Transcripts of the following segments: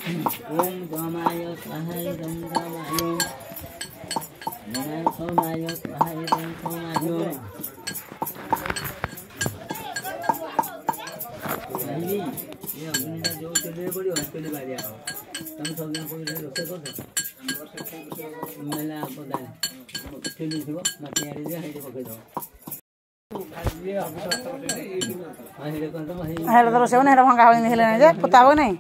ओम गमाय स्वाहा ओम गमाय ओम सोमाय स्वाहा ओम सोमाय ये अपने जो चले बड़ी हॉस्पिटल बारिया तुम सब ना कोई रोसे कर दो मेला पता है ठेली थी मत यार दे हाइड पकड़ दो हेलो तो रोसे नहीं भंगा होई हेले नहीं जे पता हो नहीं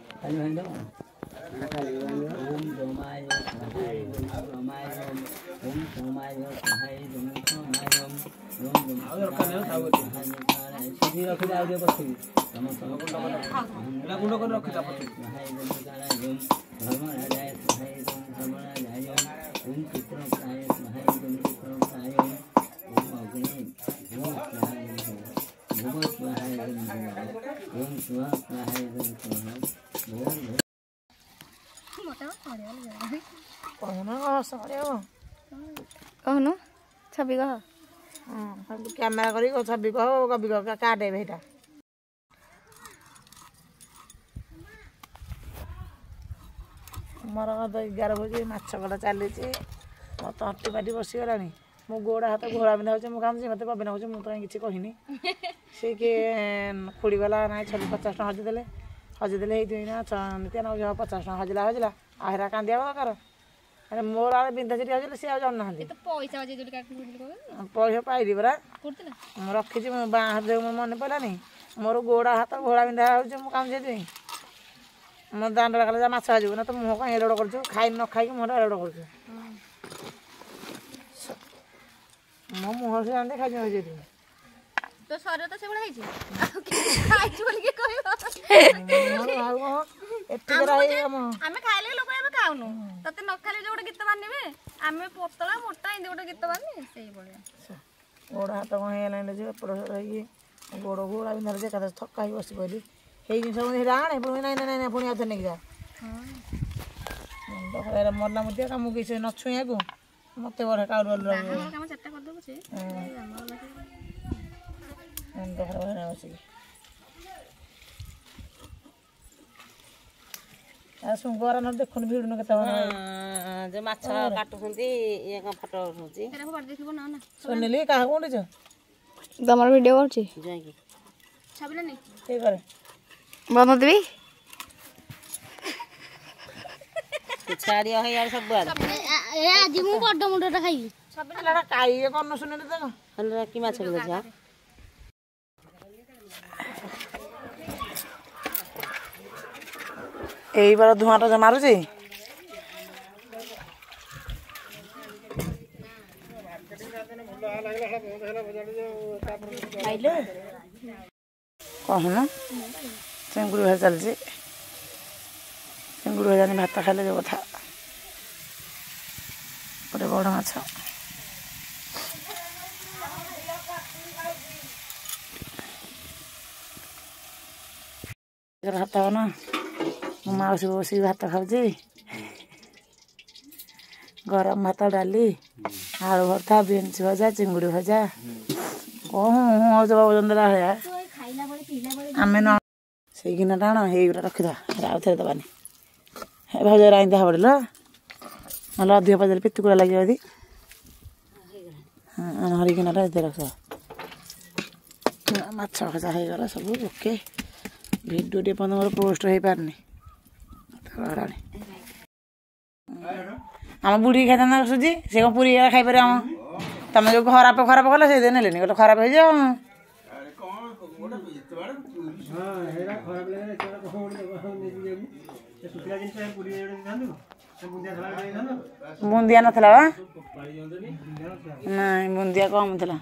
कहनु छवि कह कैमेरा करी छवि कह कवि कह काटे भेटा मोर तो 11 बजे माछ कटा चली मत हटी पाटी बसीगला मो गोड़ हाथ घोड़ा बिंधा हो मुझे मत पबिना हो मुझे किसी कहनी से किए खुड़ी गला ना 50 टका हजिदेले नित्या ना 50 टका हजला हजला आहरा कांदिया दरकार अरे मोर आड़े बिंधा चिटी हजले सी जान ना पैसा पाइली परा रखी बाँ हाथ मन पड़ानी मोर गोड़ हाथ घोड़ा बिंधा हो काम मो दांड कले जा माछ हजू ना तो मुह कहीं एलोड कर खाई न खाई मुहर एलोड कर मो मुह से जाने खाई हजे तो शरीर तो सेबड़ा ହେଇଛି ଖାଇଛୁ ବୋଲି କି କହିବ ଆମେ ଖାଇଲେ ଲୋକ ଏବେ ଖାଉନୁ ତତେ ନ ଖାଇଲେ ଯୋ ଗୋଟେ ଗୀତ ବାନିବେ ଆମେ ପତଳା ମୋଟା ଏନ୍ତି ଗୋଟେ ଗୀତ ବାନି ସେଇ ଭଳିଆ ଗୋଡ଼ ହାତ କ'ଣ ହେଇଗଲାଣି ଯେ ଏପଟ ସେପଟ ହେଇକି ଗୋଡ଼ ଘୋଡ଼ା ବିନ୍ଧାରେ ଯେ ଏକାଥରେ ଥକା ହେଇ ବସି ପଡ଼ିଲି ହେଇ ଜିନିଷ ସେଇଟା ଆଣେ ପୁଣି ନାଇଁ ନାଇଁ ନାଇଁ ପୁଣି ଆଉଥରେ ନେଇକି ଯା ମଲା ମଧ୍ୟ କାମକୁ କିଛି ନ ଛୁଇଁବାକୁ ମତେ ବଢ଼ିଆ କାଉରୁ କାମ ଚେଷ୍ଟା କରିଦେବୁ ସେ ବସିକି ସୁଙ୍ଗରା ନ ଦେଖୁନି ଭିଡୁନ କେତେ जो माछ काटुछंती ये का फोटो उठुची ଏରା ଫଟ ଦେଖିବ ନା ନା ସୁନିଲି କାହାକୁ ଉଠିଛ ତମର ଭିଡିଓ କରୁଛି जाकी ଛବିଲା ନି ଠିକ କରେ ବନ୍ଦ ଦେବି छाड़ी है यार सब बार ଏ ଆଜି ମୁଁ ବଡ ମୁଣ୍ଡଟା ଖାଇବି ଛବିଲା କାଇ କନ ସୁନିଲି ଦେଖ हमरा की माछ के जा ଏଇ ବାର ଧୂଆଁଟା ଯେ ମାରୁଛି କହୁନ ଚିଙ୍ଗୁଡ଼ି ଭଜା ଚାଲିଛି ଚିଙ୍ଗୁଡ଼ି ଭଜା ଭାତ ଖାଇଲେ ଯୋଉ କଥା ଗୋଟେ ବଡ଼ ମାଛ ଭାତ ହବ ନା ମୋ ମାଉସୀ ବସିକି ଭାତ ଖାଉଛି ଗରମ ଭାତ ଡାଲି ଆଳୁ ଭର୍ତ୍ତା ବିନ୍ସ ଭଜା ଚିଙ୍ଗୁଡ଼ି ଭଜା କଣ ହଉଛ ବାବୁଚନ୍ଦ୍ରା ଭଳିଆ ଆମେ ନ ସେଇ ଗିନାଟା ଆଣ ହେଇଗୁଡ଼ା ରଖିଦେବା ଆଉ ଥରେ ଦେବାନି ଭାଉଜ ରାଇନ୍ଦିଆ ପଡ଼ିଲ ନହେଲେ ଅଧିକ ପଚାରିଲେ ପିତୁକୁଡ଼ା ଲାଗିବ ଯଦି ହରିକିନାଟା ଏତେ ରଖିଦେବା ମାଛ ଭଜା ହେଇଗଲା ସବୁ ଓକେ ଭିଡ଼ିଓ ଟିକେ ପର୍ଯ୍ୟନ୍ତ ମୋର ପୋଷ୍ଟ ହେଇପାରୁନି ଆମ ବୁଢ଼ୀ ଖାଇଥାନ୍ତା ସୁଜି ସେ କ'ଣ ପୁରୀ ଖାଇପାରିବ ଆମ ତମେ ଯୋଉ ଖରାପ କଲ ସେଇଦିନ ନେଲେନି କହିଲେ ଖରାପ ହେଇଯାଉ ବୁନ୍ଦିଆ ନଥିଲା ବା ନାଇଁ ବୁନ୍ଦିଆ କମ ଥିଲା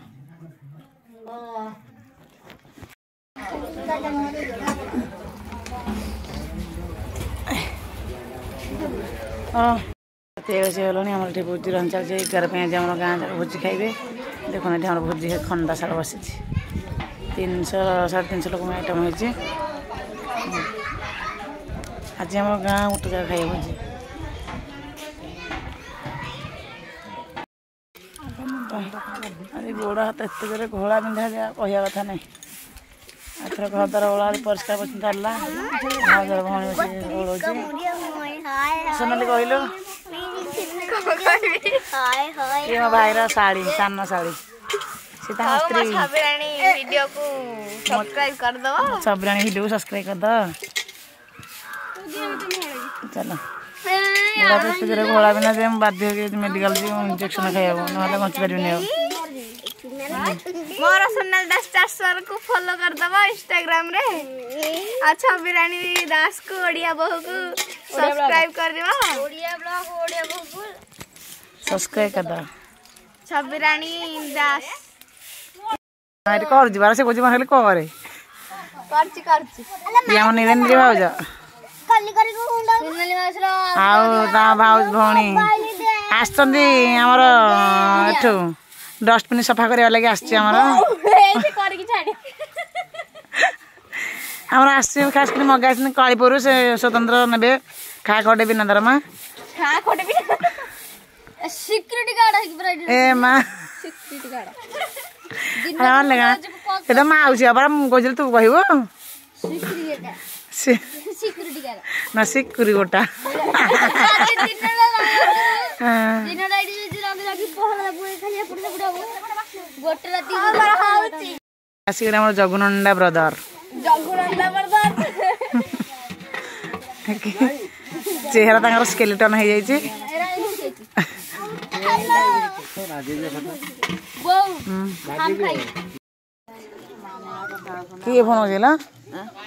तेल से गलानी आम भोजी रन चलते 11 पे आज गाँ जाक भोजी खाइबे देखो ये भोजी खंडा साल बसी 300 350 लोक आइटम होती आज आम गाँ गोटे जगह खाइए भोजी अरे गोड़ हाथ एत जोर घोड़ा बिंधा जा कह कथा ना ଏଥର ଘର ଦ୍ୱାରା ଓଳା ପରିଷ୍କାର ପରିଚ୍ଛନ୍ନ ହେଲା ଭାଉଜର ଭଉଣୀ ବସିକି ଓଳଉଛି ସୋନାଲି କହିଲୁ ଇଏ ମୋ ଭାଇର ଶାଢ଼ୀ ସାନ ଶାଢ଼ୀ ସେ ତାଙ୍କ ସ୍ତ୍ରୀ ଛବିରାଣୀ ଭିଡିଓକୁ ସବସ୍କ୍ରାଇବ କରିଦବ ଛବିରାଣୀ ଭିଡିଓକୁ ସବସ୍କ୍ରାଇବ କରିଦବ ଚାଲ ଘୋଡ଼ା ପରିସ୍ଥିତିରେ ଘୋଡ଼ା ବିନା ଯେ ମୁଁ ବାଧ୍ୟ ହେଇକି ମେଡ଼ିକାଲ ଯିବି ଇଞ୍ଜେକ୍ସନ ଖାଇବାକୁ ନହେଲେ ବଞ୍ଚିପାରିବିନି ଆଉ ମୋର ସୋନାଲି ଦାସ ଚାଷକୁ ଫଲୋ କରିଦବ ଇନଷ୍ଟାଗ୍ରାମ ରେ ଆଉ ଛବିରାଣୀ ଦାସ କୁ ଓଡିଆ ବୋହୂକୁ ସବସ୍କ୍ରାଇବ କରିବ ଓଡିଆ ବ୍ଲଗ ଓଡିଆ ବୋହୂକୁ ସବସ୍କ୍ରାଇବ କରିଦବ ଛବିରାଣୀ ଦାସ ଏଠି କରୁଛି ବାର ସେ କହୁଛି ଖାଲି କରେ କରୁଛି ଇଏ ଆମ ନିରେନ୍ଦ୍ରୀ ଭାଉଜ ଆଉ ତା ଭାଉଜ ଭଉଣୀ ଆସିଛନ୍ତି ଆମର ଏଠୁ ଡଷ୍ଟବିନ୍ ସଫା କରିବା ଲାଗି ଆସିଛି ଆମର ଆସିଛି ଖାସ କରି ମଗାଇଛନ୍ତି କାଳିପୁରରୁ ସେ ସ୍ୱତନ୍ତ୍ର ନେବେ ଖା ଖଟେ ବିନା ଦରମା ଏ ମା ଏ ତ ମାଉସୀ ବାପା ମୁଁ କହୁଥିଲି ତୁ କହିବୁ ନା ସିକୁରି ଗୋଟା ଆସିଗଲେ ଆମର ଜଗୁନଣ୍ଡା ବ୍ରଦର ଚେହେରା ତାଙ୍କର ସ୍କେଲିଟନ ହେଇଯାଇଛି କିଏ ଫୋନ ଅଛି ହେଲା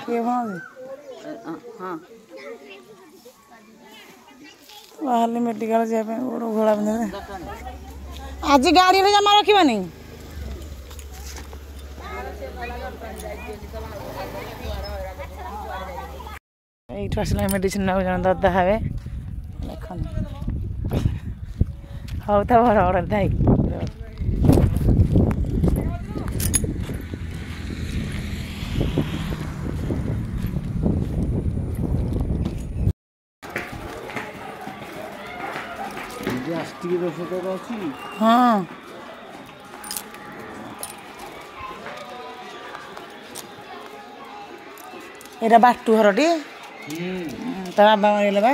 କିଏ ଫୋନ ଅଛି ବାହାରିଲି ମେଡ଼ିକାଲ ଯିବା ପାଇଁ ଗୋଡ଼ ଘୋଡ଼ା ପିନ୍ଧିବେ ଆଜି ଗାଡ଼ିରେ ଜମା ରଖିବନି এইটু আসলে মেডিসিন নেব জনে দাদা হবে দেখুন হও তা বড় বড় দাই हाँ एरा बाटू हरटी ता बाबा मरिले बा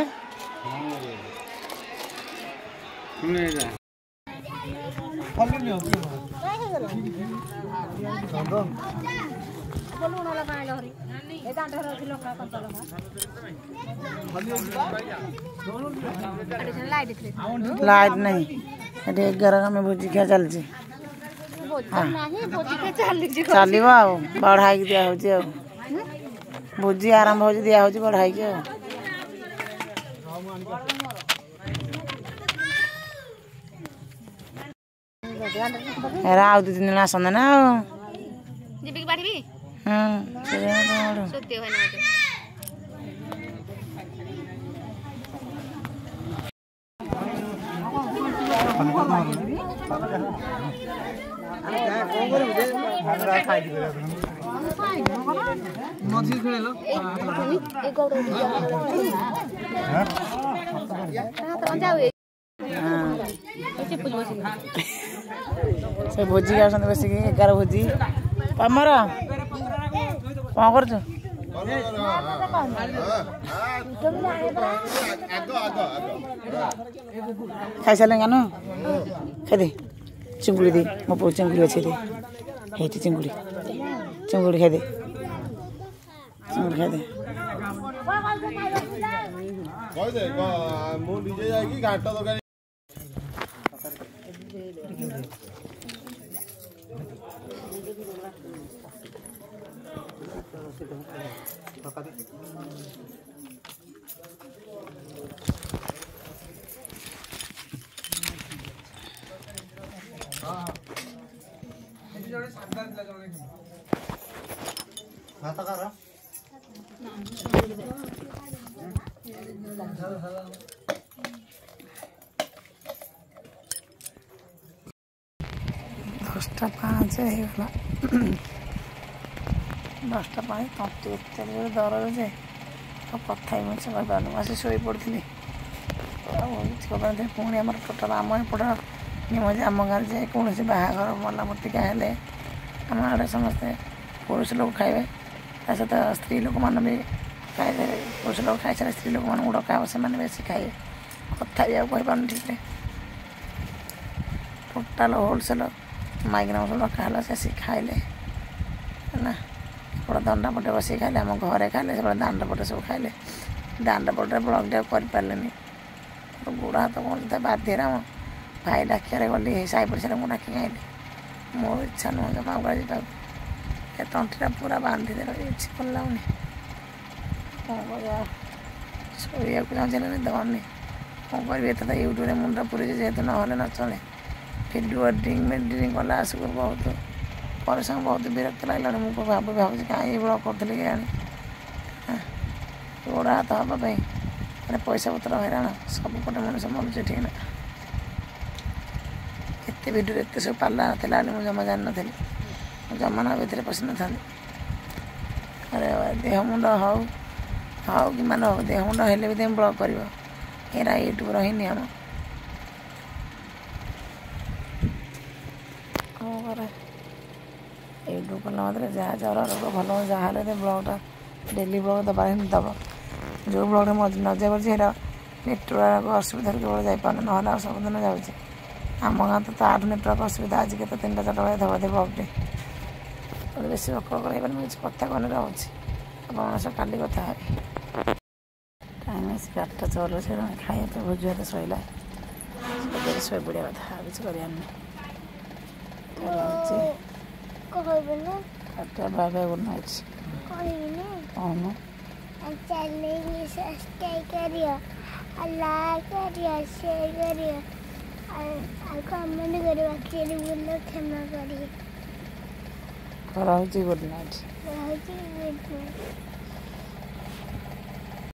लाइट नहीं 11 में भोजी क्या चलची चलो आ बढ़ाई दिया हो भोजी आरंभ हो दिया हो बढ़ाई एरा आउ 2-3 दिन आसंदा ना जीबी बाढ़ी सत्य है ना मछली खेलो से भोजी का बस 11 भोजी तमर कौन कर खाई सारे गान खादे चिंगुड़ी दे मो पो चिंगुड़ी अच्छे दे हेटी चिंगुड़ी चिंगुड़ी खादे चिंगुड़ी खादे दसटा 5 ହେଇଗଲା 10ଟା 5 ତଣ୍ଟି ଏତେ ଦରଜ ଯେ କଥା ହିଁ ମଣିଷ କହିପାରୁନି ଆସି ଶୋଇ ପଡ଼ିଥିଲି ପୁଣି ଆମର ଟୋଟାଲ ଆମ ଏପଟ ନିୟମ ଆମ ଗାଁରେ ଯେ କୌଣସି ବାହାଘର ମଲା ମୂର୍ତ୍ତିକା ହେଲେ ଆମ ଆଡ଼େ ସମସ୍ତେ ପୁରୁଷ ଲୋକ ଖାଇବେ ତା ସହିତ ସ୍ତ୍ରୀ ଲୋକମାନେ ବି ଖାଇବେ ପୁରୁଷ ଲୋକ ଖାଇସାରିଲେ ସ୍ତ୍ରୀ ଲୋକମାନଙ୍କୁ ଡକା ହେବ ସେମାନେ ବେଶୀ ଖାଇବେ କଥା ବି ଆଉ କହିପାରୁନି ଠିକ୍ରେ ଟୋଟାଲ ହୋଲସେଲ୍ ମାଇକିନା ସବୁ ଡକା ହେଲା ସେ ଆସିକି ଖାଇଲେ ହେଲା ଏପଟେ ଦଣ୍ଡା ପଟେ ବସିକି ଖାଇଲେ ଆମ ଘରେ ଖାଇଲେ ସେପଟେ ଦାଣ୍ଡ ପଟେ ସବୁ ଖାଇଲେ ଦାଣ୍ଡ ପଟେ ବ୍ଲଗ୍ଟା କରିପାରିଲେନି ଗୋଡ଼ ହାତ କ'ଣ ବାଧ୍ୟରେ ଆମ ଭାଇ ଡାକିବାରେ ଗଲି ସାହି ପଡ଼ିଶାରେ ମୁଁ ଡାକି ଖାଇଲି ମୋ ଇଚ୍ଛା ନୁହଁ ଜମା ଗୁଡ଼ା ଯିବାକୁ ଏ ତଣ୍ଟିଟା ପୁରା ବାନ୍ଧିଦେଲ କିଛି ଭଲ ଲାଗୁନି କ'ଣ କରିବା ଶୋଇବାକୁ ଚାହୁଁଛି ନା ନିଦ ମାରୁନି କ'ଣ କରିବି ଏତେ ତ ୟୁଟ୍ୟୁବରେ ମୁଣ୍ଡ ପୁରେଇଛି ଯେହେତୁ ନହେଲେ ନ ଚଳେ ଭିଡ଼ିଓ ଏଡ଼ିଟିଂ କଲା ଆସିକୁ ବହୁତ ପରିଶ୍ରମ ବହୁତ ବିରକ୍ତ ଲାଗିଲାଣି ମୁଁ ଭାବୁଛି କାହିଁ ଏଇଭଳିଆ କରୁଥିଲି କେଜାଣି ଗୋଡ଼ ହାତ ହେବା ପାଇଁ ମାନେ ପଇସା ପତ୍ର ହଇରାଣ ସବୁପଟେ ମଣିଷ ମରୁଛି ଠିକ୍ ନା ଏତେ ଭିଡ଼ିଓରେ ଏତେ ସବୁ ପାଲା ନଥିଲା ବୋଲି ମୁଁ ଜମା ଜାଣିନଥିଲି ମୁଁ ଜମା ଭିତରେ ପଶିନଥାନ୍ତି ଆରେ ଦେହ ମୁଣ୍ଡ ହଉ କି ମାନେ ହଉ ଦେହ ମୁଣ୍ଡ ହେଲେ ବି ତମେ ବ୍ଲଗ୍ କରିବ ଏରା ୟୁଟ୍ୟୁବର ହିଁ ନିୟମ କ'ଣ କରେ ୟୁଟ୍ୟୁବ୍ କଲା ମାତ୍ରେ ଯାହା ଜ୍ୱର ରୋଗ ଭଲ ଯାହା ହେଲେ ବ୍ଲଗ୍ଟା ଡେଲି ବ୍ଲଗ୍ ଦେବାର ହିଁ ଦେବ ଯେଉଁ ବ୍ଲଗ୍ରେ ନ ଯାଇପାରୁଛି ସେଇଟା ନେଟୱାର୍କ ଅସୁବିଧାରେ କେବଳ ଯାଇପାରୁନି ନହେଲେ ଆଉ ସବୁଦିନ ଯାଉଛି ଆମ ଗାଁ ତ ଆଠୁ ନେଟୱାର୍କ ଅସୁବିଧା ଆଜି କେତେ 3ଟା 4ଟା ବେଳେ ଦେବ ବ୍ଲଗ୍ଟି ବେଶୀ ବକର ହେଇପାରେ ମୁଁ କିଛି କଥା କନେ ରହୁଛି ଆପଣଙ୍କ ସହ କାଲି କଥା ହେବି ଟାଇମ୍ ଆସି 8ଟା 4 ସେ ଖାଇବା ତ ଭୋଜି ଭାତ ସରିଲା ଶୋଇପଡ଼ିବା କଥା ଆଉ କିଛି କରିବାର ନାହିଁ ବାଏ ବାଏ ଗୁଡ୍ ନାଇଟ୍ କହୁନ चैनल सब्सक्राइब करियो लाइक करियो शेयर करियो और कमेंट करियो आखिर बोलो क्षमा करिए रहुଛି गुड नाइट रहुଛି गुड नाइट।